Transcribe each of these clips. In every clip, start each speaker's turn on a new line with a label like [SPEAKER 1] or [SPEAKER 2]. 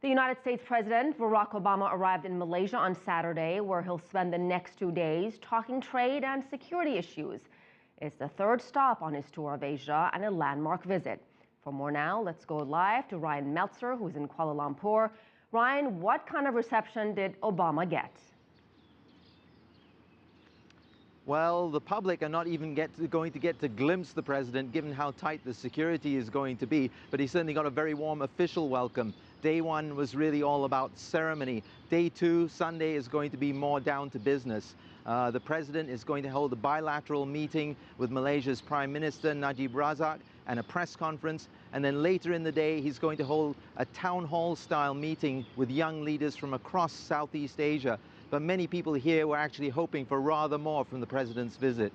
[SPEAKER 1] The United States President Barack Obama arrived in Malaysia on Saturday, where he'll spend the next 2 days talking trade and security issues. It's the third stop on his tour of Asia and a landmark visit. For more now, let's go live to Rian Maelzer, who's in Kuala Lumpur. Rian, what kind of reception did Obama get?
[SPEAKER 2] Well, the public are not even going to get to glimpse the president, given how tight the security is going to be. But he certainly got a very warm official welcome. Day one was really all about ceremony. Day two, Sunday, is going to be more down to business. The president is going to hold a bilateral meeting with Malaysia's Prime Minister Najib Razak and a press conference. And then later in the day, he's going to hold a town hall style meeting with young leaders from across Southeast Asia. But many people here were actually hoping for rather more from the president's visit.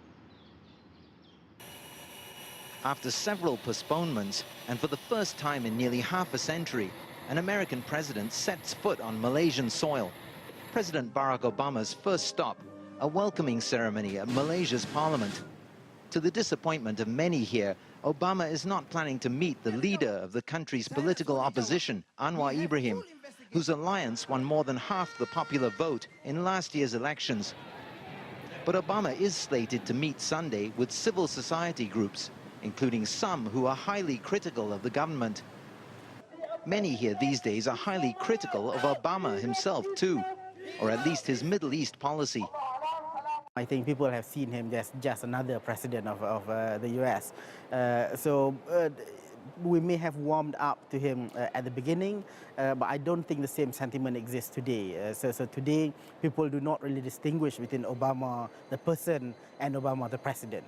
[SPEAKER 3] After several postponements, and for the first time in nearly half a century, an American president sets foot on Malaysian soil. President Barack Obama's first stop, a welcoming ceremony at Malaysia's parliament. To the disappointment of many here, Obama is not planning to meet the leader of the country's political opposition, Anwar Ibrahim, whose alliance won more than half the popular vote in last year's elections. But Obama is slated to meet Sunday with civil society groups, including some who are highly critical of the government. Many here these days are highly critical of Obama himself too, or at least his Middle East policy.
[SPEAKER 4] I think people have seen him just another president of the U.S. We may have warmed up to him at the beginning, but I don't think the same sentiment exists today. So today, people do not really distinguish between Obama, the person, and Obama, the president.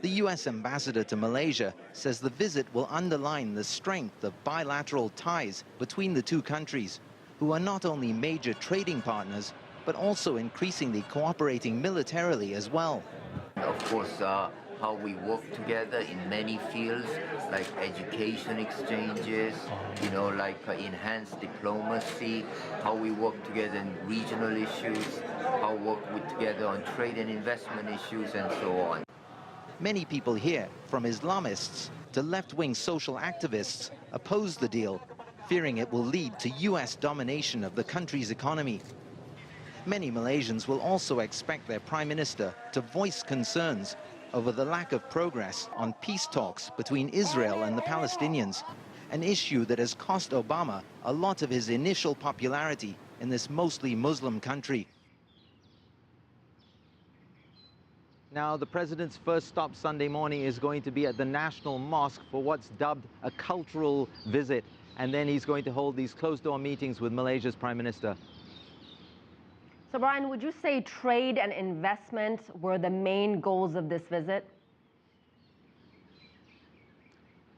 [SPEAKER 3] The U.S. ambassador to Malaysia says the visit will underline the strength of bilateral ties between the two countries, who are not only major trading partners, but also increasingly cooperating militarily as well.
[SPEAKER 5] Of course, how we work together in many fields, like education exchanges, enhanced diplomacy, how we work together in regional issues, how we work together on trade and investment issues, and so on.
[SPEAKER 3] Many people here, from Islamists to left-wing social activists, oppose the deal, fearing it will lead to U.S. domination of the country's economy. Many Malaysians will also expect their Prime Minister to voice concerns over the lack of progress on peace talks between Israel and the Palestinians, an issue that has cost Obama a lot of his initial popularity in this mostly Muslim country.
[SPEAKER 2] Now, the president's first stop Sunday morning is going to be at the National Mosque for what's dubbed a cultural visit. And then he's going to hold these closed-door meetings with Malaysia's Prime Minister.
[SPEAKER 1] So, Brian, would you say trade and investment were the main goals of this visit?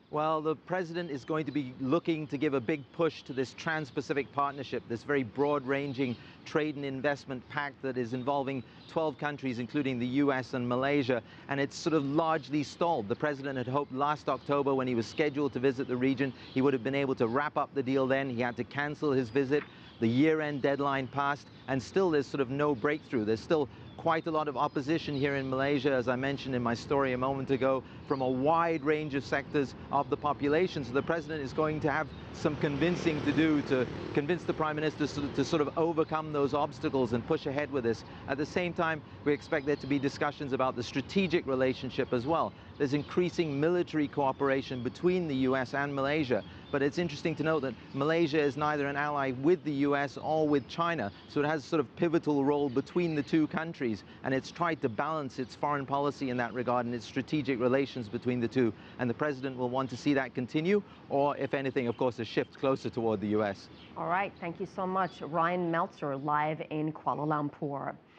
[SPEAKER 2] Well, the president is going to be looking to give a big push to this Trans-Pacific Partnership, this very broad-ranging trade and investment pact that is involving 12 countries, including the US and Malaysia, and it's sort of largely stalled. The president had hoped last October, when he was scheduled to visit the region, he would have been able to wrap up the deal then. He had to cancel his visit. The year-end deadline passed, and still there's sort of no breakthrough. There's still quite a lot of opposition here in Malaysia, as I mentioned in my story a moment ago, from a wide range of sectors of the population. So the president is going to have some convincing to do to convince the Prime Minister to sort of overcome those obstacles and push ahead with this. At the same time, we expect there to be discussions about the strategic relationship as well. There's increasing military cooperation between the US and Malaysia, but it's interesting to note that Malaysia is neither an ally with the US or with China, so it has a sort of pivotal role between the two countries, and it's tried to balance its foreign policy in that regard and its strategic relations between the two. And the president will want to see that continue, or if anything, of course, a shift closer toward the US.
[SPEAKER 1] All right, thank you so much, Rian Maelzer, live in Kuala Lumpur.